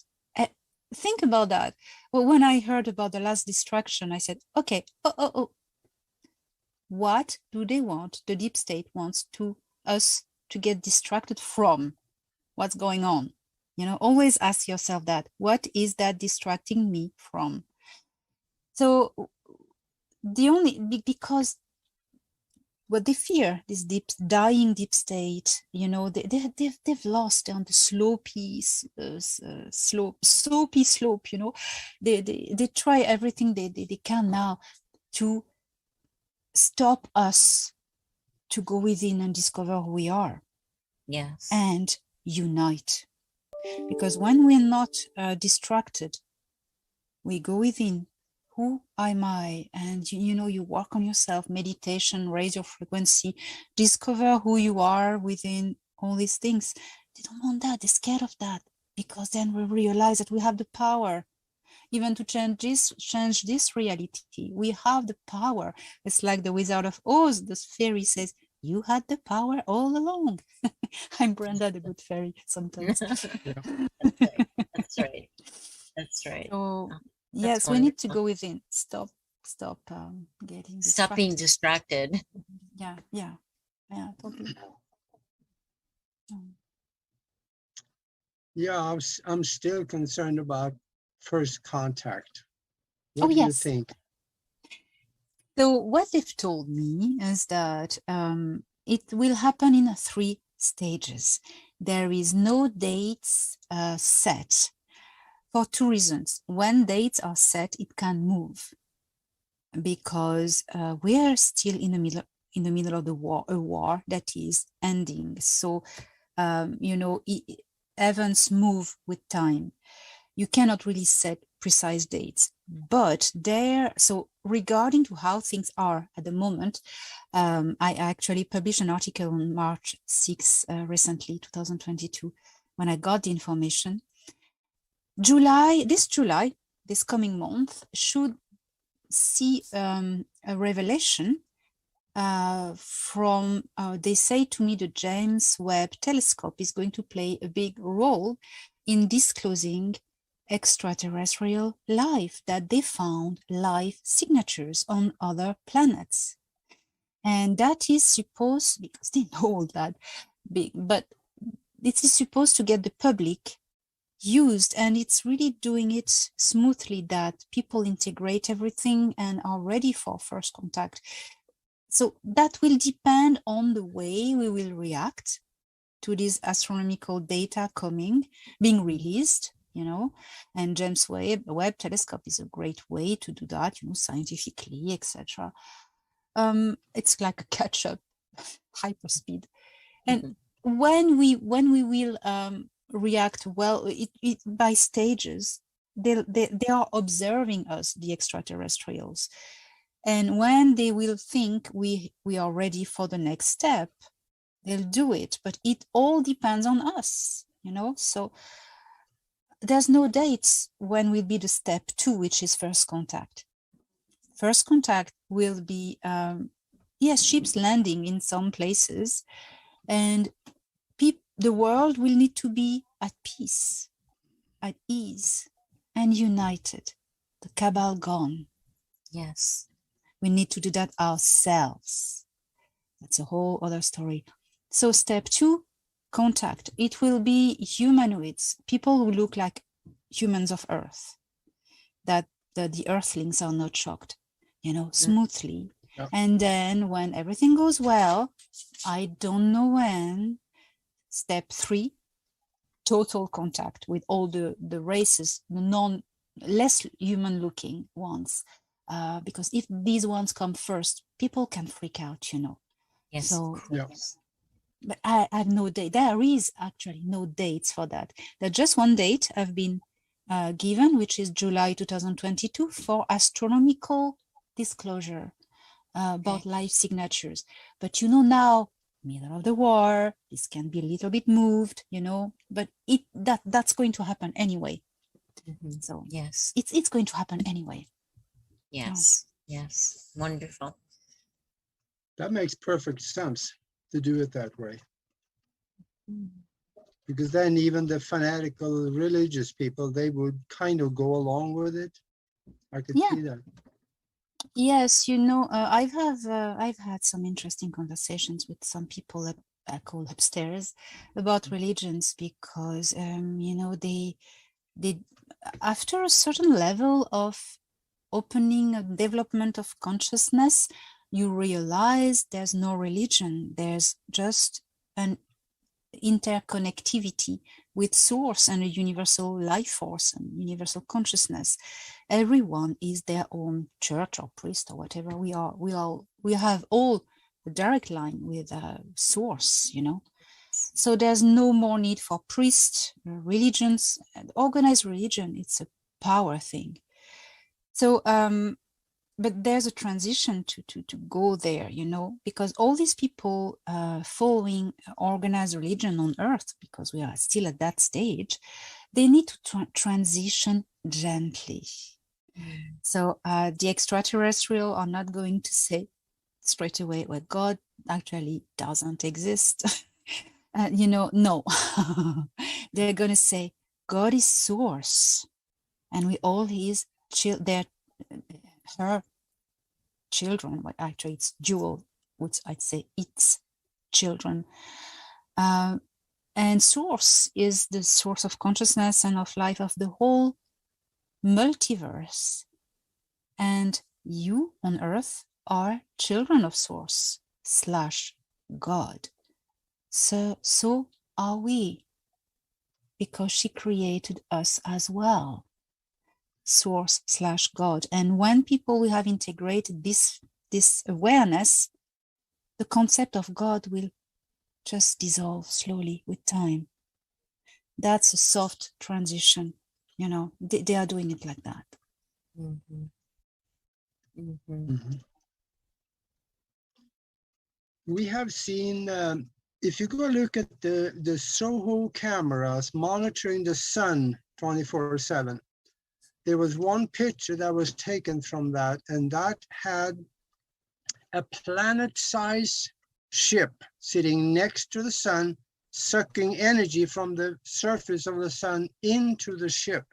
think about that. Well, when I heard about the last distraction, I said, okay, what do they want? The deep state wants us to get distracted from what's going on. You know, always ask yourself that. What is that distracting me from? So because what they fear, this dying deep state, you know, they've lost on the soapy slope, you know. They try everything they can now to stop us to go within and discover who we are. Yes. And unite. Because when we're not distracted, we go within. Who am I? And you know, you work on yourself, meditation, raise your frequency, discover who you are within all these things. They don't want that. They're scared of that, because then we realize that we have the power even to change this reality. We have the power. It's like the Wizard of Oz. The fairy says, you had the power all along. I'm Brenda, the good fairy, sometimes. That's right. That's right. So, That's yes, we need to go within. Stop getting distracted. Stop being distracted. Yeah, totally. Yeah, I'm still concerned about first contact. What do you think? So what they've told me is that it will happen in 3 stages. There is no dates set for 2 reasons. When dates are set, it can move, because we are still in the middle of a war that is ending. So you know, events move with time. You cannot really set precise dates, but so regarding to how things are at the moment, I actually published an article on March 6 recently, 2022, when I got the information. This coming month, should see a revelation from, they say to me, the James Webb telescope is going to play a big role in disclosing extraterrestrial life, that they found life signatures on other planets. And that is supposed, because they know that big, but it is supposed to get the public used, and it's really doing it smoothly, that people integrate everything and are ready for first contact. So that will depend on the way we will react to this astronomical data being released, you know, and James Webb telescope is a great way to do that, you know, scientifically, etc. It's like a catch-up, hyperspeed. And when we will react well, it by stages, they are observing us, the extraterrestrials. And when they will think we are ready for the next step, they'll do it. But it all depends on us, you know. So there's no dates when will be the step 2, which is first contact. First contact will be, yes, ships landing in some places, and the world will need to be at peace, at ease, and united. The cabal gone. Yes. We need to do that ourselves. That's a whole other story. So step 2, contact. It will be humanoids, people who look like humans of Earth, that the Earthlings are not shocked, you know, smoothly. Yeah. And then when everything goes well, I don't know when, step 3, total contact with all the races, the less human looking ones, because if these ones come first, people can freak out, you know. Yes. So Yeah. but I have no date. There is actually no dates for that. There's just one date have been given, which is July 2022 for astronomical disclosure about life signatures. But you know, now middle of the war, this can be a little bit moved, you know, but that's going to happen anyway. Mhm. So Yes. it's going to happen anyway. Yes. Yes. Wonderful. That makes perfect sense to do it that way. Because then even the fanatical religious people, they would kind of go along with it. I could Yeah. see that. Yes, you know, I've had some interesting conversations with some people that I call upstairs about religions, because you know, they after a certain level of opening and development of consciousness, you realize there's no religion, there's just an interconnectivity with source and a universal life force and universal consciousness. Everyone is their own church or priest or whatever we are. We have all a direct line with source, you know. So there's no more need for priests, religions, and organized religion. It's a power thing. So but there's a transition to go there, you know, because all these people following organized religion on Earth, because we are still at that stage, they need to transition gently. So the extraterrestrial are not going to say straight away, well, God actually doesn't exist. You know, no. They're going to say, God is source, and we all his her children, but actually it's dual, which I'd say it's children. And source is the source of consciousness and of life of the whole multiverse. And you on Earth are children of source / God. So are we, because she created us as well. Source / God. And when people will have integrated this awareness, the concept of God will just dissolve slowly with time. That's a soft transition, you know. They are doing it like that. Mhm. Mhm. Mhm. We have seen, if you go look at the SOHO cameras monitoring the sun 24/7, there was one picture that was taken from that, and that had a planet-sized ship sitting next to the sun, sucking energy from the surface of the sun into the ship.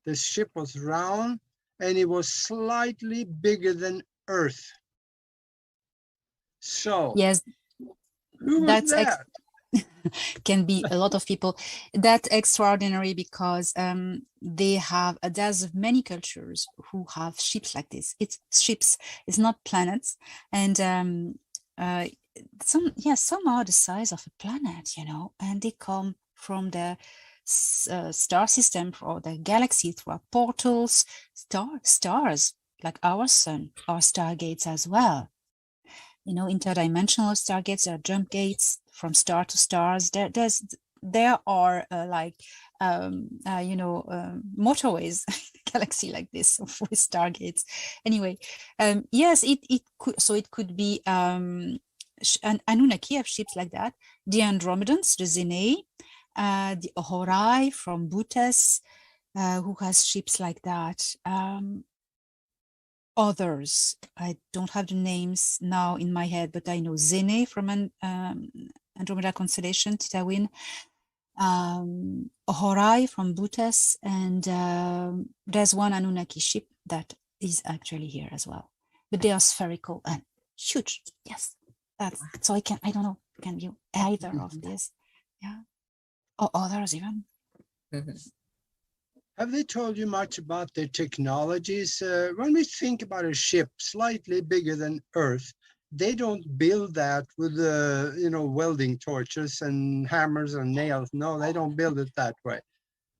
The ship was round and it was slightly bigger than Earth. So Yes, who was that's that? can be a lot of people. That's extraordinary because there's many cultures who have ships like this. It's ships, it's not planets. And some are the size of a planet, you know, and they come from the star system or the galaxy through portals, stars like our sun are stargates as well. You know, interdimensional stargates are jump gates from star to stars. There are motorways galaxy like this with stargates. Anyway, yes, it could be an Anunnaki have ships like that. The Andromedans, the Zene, the Horai from Butes, who has ships like that. Others, I don't have the names now in my head, but I know Zene from an Andromeda constellation, Titawin, Horai from Butes, and there's one Anunnaki ship that is actually here as well. But they are spherical and huge. Yes, so I don't know, can be either of these, yeah, or others even. Have they told you much about their technologies? When we think about a ship slightly bigger than Earth, they don't build that with welding torches and hammers and nails. No, they don't build it that way.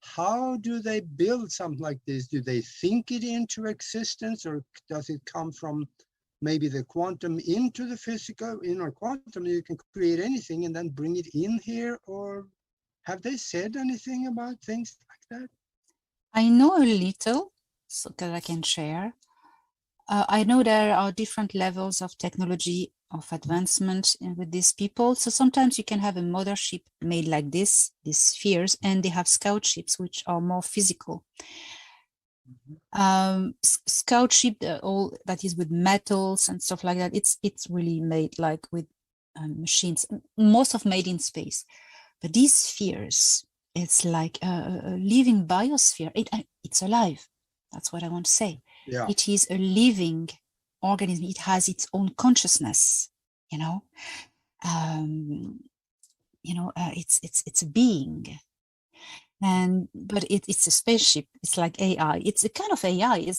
how do they build something like this? Do they think it into existence, or does it come from maybe the quantum into the physical? In our quantum, you can create anything and then bring it in here, or have they said anything about things like that? I know a little, so that I can share. I know there are different levels of technology of advancement with these people. So sometimes you can have a mothership made like this, these spheres, and they have scout ships which are more physical. Scout ship, all that is with metals and stuff like that. It's really made like with machines, most of made in space. But these spheres, it's like a living biosphere. It's alive. That's what I want to say. Yeah. It is a living organism. It has its own consciousness. It's a being. But it's a spaceship. It's like AI. It's a kind of AI.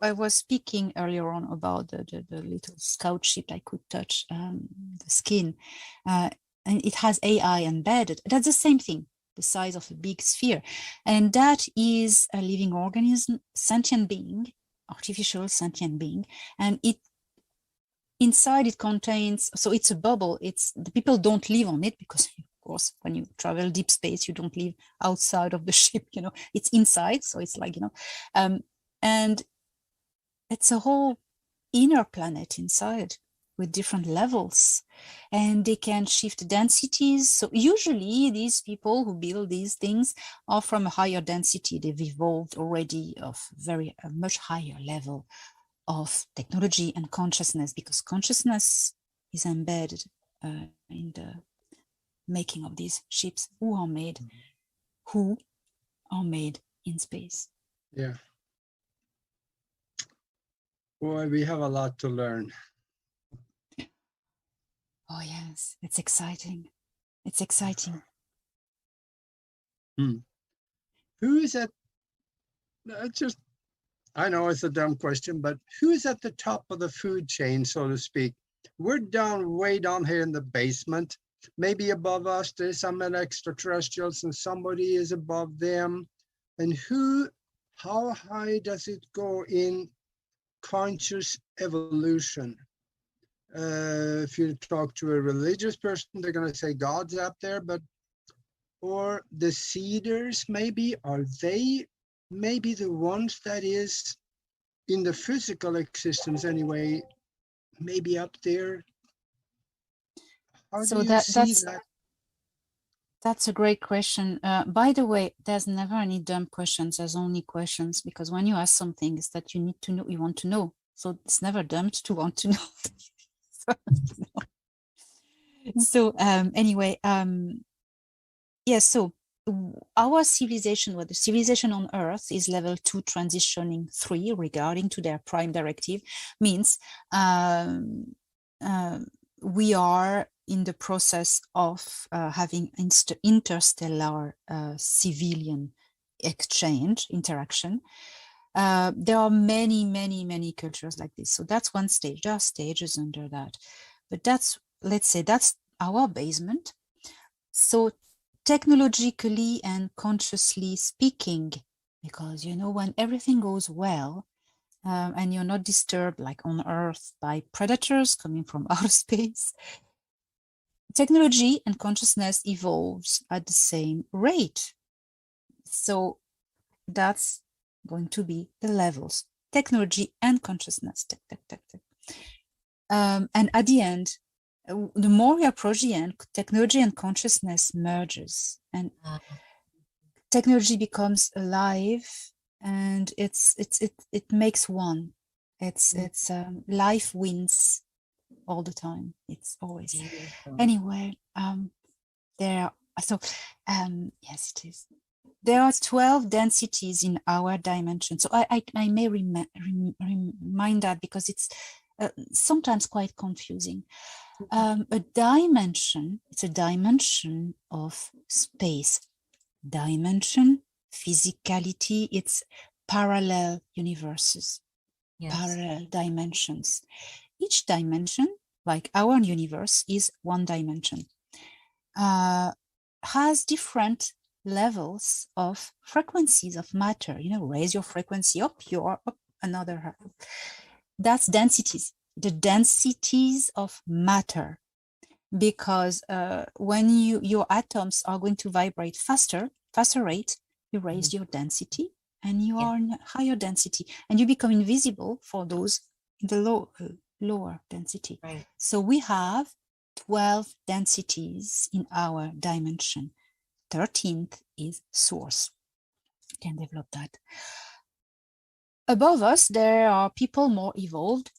I was speaking earlier on about the little scout ship I could touch the skin, and it has AI embedded. That's the same thing, the size of a big sphere, and that is a living organism, sentient being, artificial sentient being, and inside it contains. So it's a bubble. The people don't live on it because, of course, when you travel deep space, you don't live outside of the ship, it's inside. So it's like, and it's a whole inner planet inside with different levels, and they can shift densities. So usually these people who build these things are from a higher density. They've evolved already of a much higher level of technology and consciousness, because consciousness is embedded in the making of these ships who are made in space. Yeah. Boy, we have a lot to learn. Oh yes, it's exciting. It's exciting. Who is at, I know it's a dumb question, but who's at the top of the food chain, so to speak? We're way down here in the basement. Maybe above us, there's some extraterrestrials and somebody is above them. And how high does it go in conscious evolution? If you talk to a religious person, they're going to say God's up there, or the seeders, maybe, are they maybe the ones that is in the physical existence anyway, maybe up there? How do you see that? That's a great question. By the way, there's never any dumb questions. There's only questions, because when you ask something, it's that you need to know, you want to know. So it's never dumb to want to know. So anyway, yes. So our civilization, the civilization on Earth is level 2 transitioning 3 regarding to their prime directive, means we are in the process of having interstellar civilian interaction. There are many cultures like this. So that's one stage. There are stages under that. But let's say that's our basement. So technologically and consciously speaking, because, when everything goes well, and you're not disturbed like on Earth by predators coming from outer space, technology and consciousness evolves at the same rate. So that's going to be the levels, technology and consciousness. And at the end, the more we approach the end, technology and consciousness merges, and technology becomes alive, and it makes one. It's life wins all the time. It's always anyway. Yes, it is. There are 12 densities in our dimension. So I may remind that, because it's sometimes quite confusing. A dimension, it's a dimension of space. Dimension, physicality, it's parallel universes, parallel dimensions. Each dimension, like our universe, is one dimension. Has different levels of frequencies of matter. You know, raise your frequency up, you're up another. That's densities, the densities of matter. Because when your atoms are going to vibrate faster rate, you raise your density, and you are in higher density, and you become invisible for those in the lower density. Right. So we have 12 densities in our dimension. 13th is source. Can develop that. Above us, there are people more evolved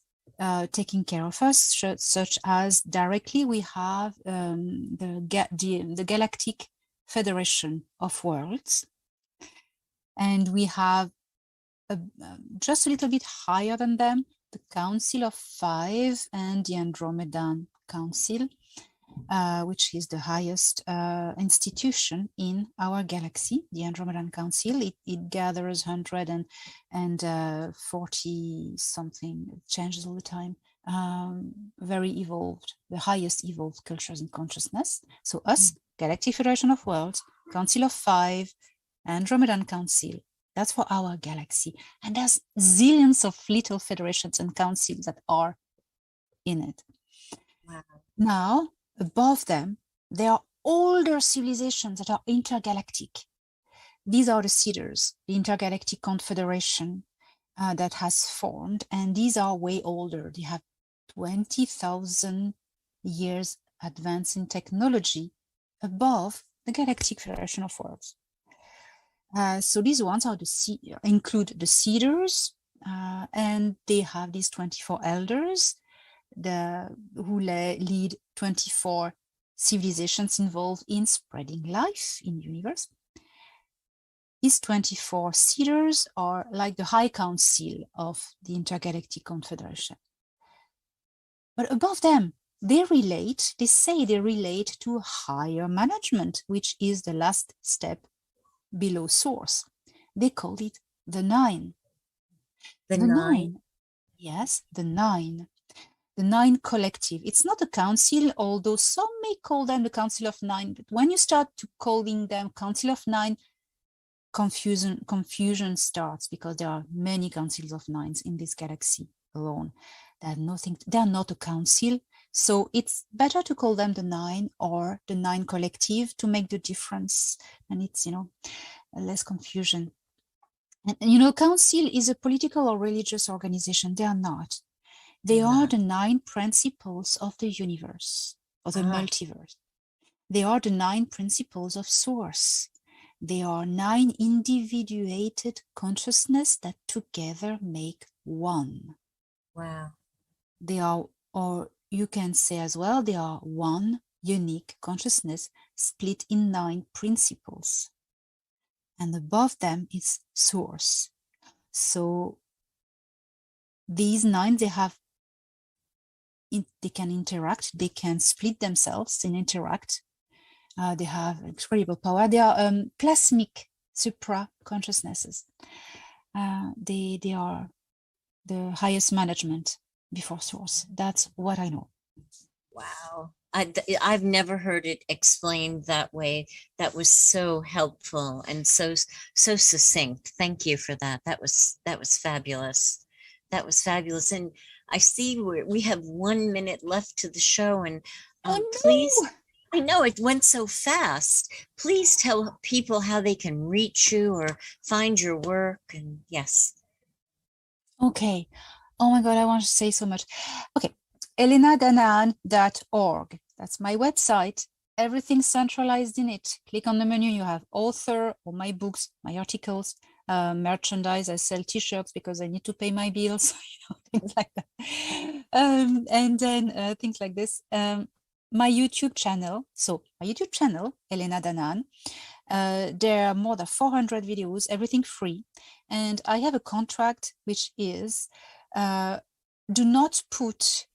taking care of us, such as directly we have the Galactic Federation of Worlds, and we have just a little bit higher than them, the Council of Five and the Andromedan Council, which is the highest institution in our galaxy. The Andromedan Council, it gathers 140 something, it changes all the time, very evolved, the highest evolved cultures in consciousness. So us, Galactic Federation of Worlds, Council of Five, Andromedan Council, that's for our galaxy. And there's zillions of little federations and councils that are in it. Wow. Now, above them, there are older civilizations that are intergalactic. These are the Cedars, the Intergalactic Confederation that has formed, and these are way older. They have 20,000 years advance in technology above the Galactic Federation of Worlds. So these ones are include the Cedars, and they have these 24 elders who lead 24 civilizations involved in spreading life in the universe. These 24 Cedars are like the High Council of the Intergalactic Confederation. But above them, they say they relate to higher management, which is the last step below source. They call it the Nine. The Nine? Yes, the Nine. The Nine Collective. It's not a council, although some may call them the Council of Nine, but when you start to calling them Council of Nine, confusion starts, because there are many councils of nines in this galaxy alone. They are not a council, so it's better to call them the Nine or the Nine Collective to make the difference, and it's, less confusion. And council is a political or religious organization. They are not. They are the 9 principles of the universe, or the multiverse. They are the 9 principles of source. They are 9 individuated consciousness that together make one. Wow. They are, or you can say as well, they are one unique consciousness split in 9 principles. And above them is source. So these 9, they can interact, they can split themselves and interact. They have incredible power. They are plasmic supra consciousnesses. They are the highest management before source. That's what I know. Wow. I've never heard it explained that way. That was so helpful and so succinct. Thank you for that. That was fabulous. That was fabulous. And I see we have 1 minute left to the show, and please, I know it went so fast. Please tell people how they can reach you or find your work. And yes. Okay. Oh my God, I want to say so much. Okay. ElenaDanaan.org. That's my website. Everything centralized in it. Click on the menu. You have author, or my books, my articles, merchandise. I sell t-shirts because I need to pay my bills, things like that. And then things like this. My YouTube channel. So my YouTube channel, Elena Danaan. There are more than 400 videos, everything free. And I have a contract, which is do not put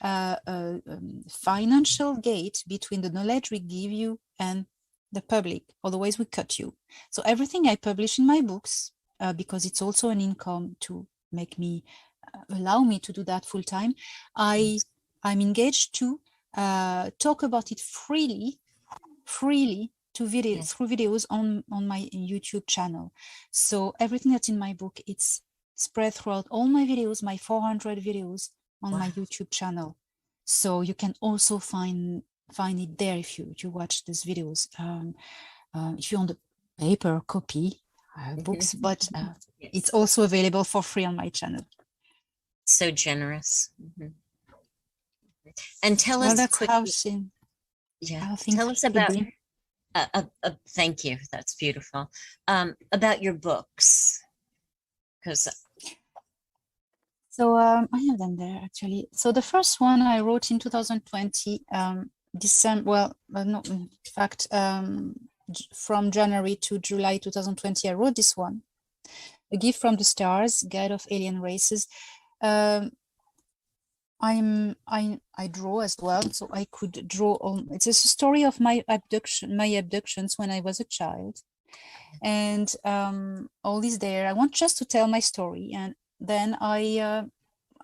a financial gate between the knowledge we give you and the public, otherwise we cut you. So everything I publish in my books, because it's also an income to make me allow me to do that full time, I'm engaged to talk about it freely through videos on my YouTube channel. So everything that's in my book, it's spread throughout all my videos, my 400 videos on my YouTube channel. So you can also find it there if you watch these videos. If you want a paper copy books, but it's also available for free on my channel. So generous. And tell us quickly. Tell us about. Thank you. That's beautiful. About your books, because. So I have them there actually. So the first one I wrote in 2020, December. Well, no, in fact, from January to July 2020, I wrote this one, A Gift from the Stars, Guide of Alien Races. I draw as well, so I could draw on. It's a story of my abductions when I was a child, and all is there. I want just to tell my story, and then I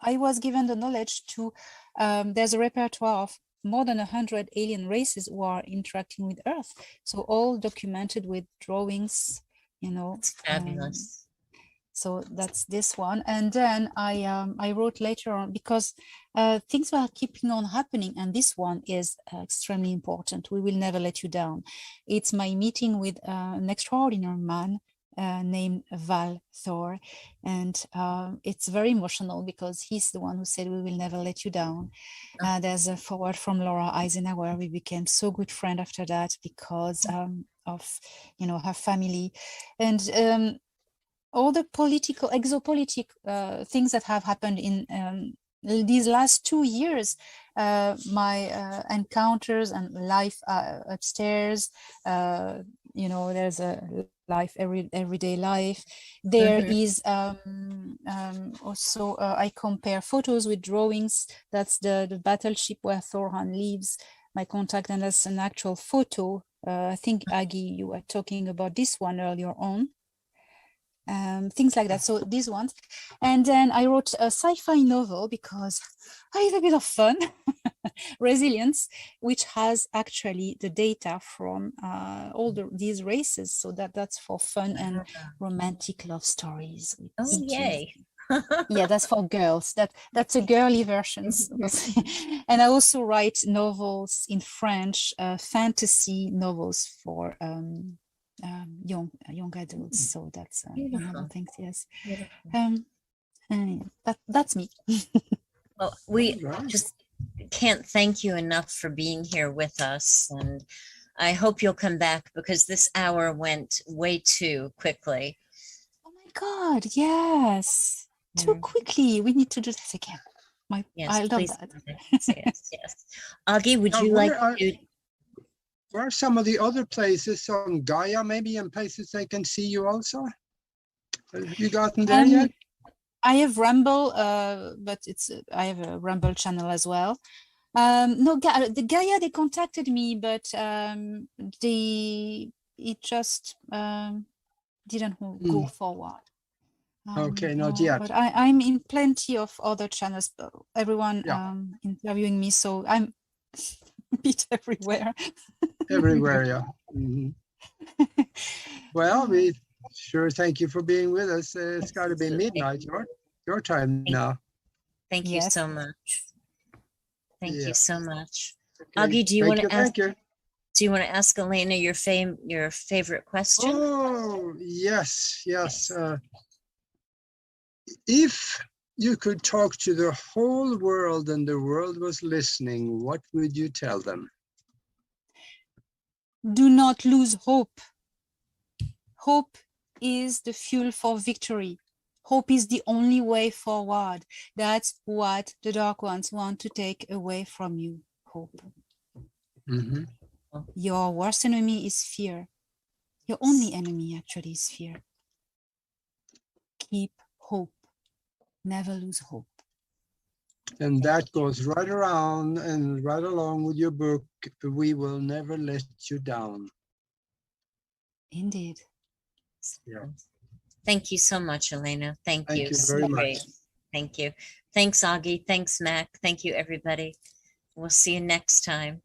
was given the knowledge to. There's a repertoire of more than 100 alien races who are interacting with Earth, so all documented with drawings. You know, it's fabulous. So that's this one. And then I wrote later on, because things were keeping on happening, and this one is extremely important. We will never let you down. It's my meeting with an extraordinary man named Val Thor, and it's very emotional because he's the one who said we will never let you down. There's a forward from Laura Eisenhower. We became so good friends after that because of, you know, her family and all the exopolitical things that have happened in these last 2 years, my encounters and life upstairs, you know, there's a life, everyday life. There is also, I compare photos with drawings. That's the battleship where Thorhan lives, my contact, and that's an actual photo. I think, Aggie, you were talking about this one earlier on. Things like that. So these ones. And then I wrote a sci-fi novel because I have a bit of fun, Resilience, which has actually the data from all these races. So that's for fun and romantic love stories. Oh, yay. Yeah, that's for girls. That's a girly version. And I also write novels in French, fantasy novels for young adults. So that's another thing. Yes. That's me. Well, we just can't thank you enough for being here with us, and I hope you'll come back because this hour went way too quickly. Oh my God, yes, too quickly. We need to do this again. I love that. Yes. Augie, would you like to? Where are some of the other places on Gaia, maybe, and places they can see you also? Have you gotten there yet? I have Rumble, but I have a Rumble channel as well. No, the Gaia, they contacted me, but it just didn't go forward. Okay, not yet. But I'm in plenty of other channels. Everyone interviewing me, so I'm a bit everywhere. Everywhere, yeah. Well, we sure thank you for being with us. It's got to be midnight your time now. Thank you so much. Thank you so much. Okay. Augie, do you want to ask? Do you want to ask Elena your favorite question? Oh yes. If you could talk to the whole world and the world was listening, what would you tell them? Do not lose hope. Hope is the fuel for victory. Hope is the only way forward. That's what the Dark Ones want to take away from you. Hope. Your worst enemy is fear. Your only enemy actually is fear. Keep hope. Never lose hope. And that goes right around and right along with your book, We Will Never Let You Down. Indeed. Yeah. Thank you so much, Elena. Thank you. Thank you very much. Thank you. Thanks, Augie. Thanks, Mac. Thank you, everybody. We'll see you next time.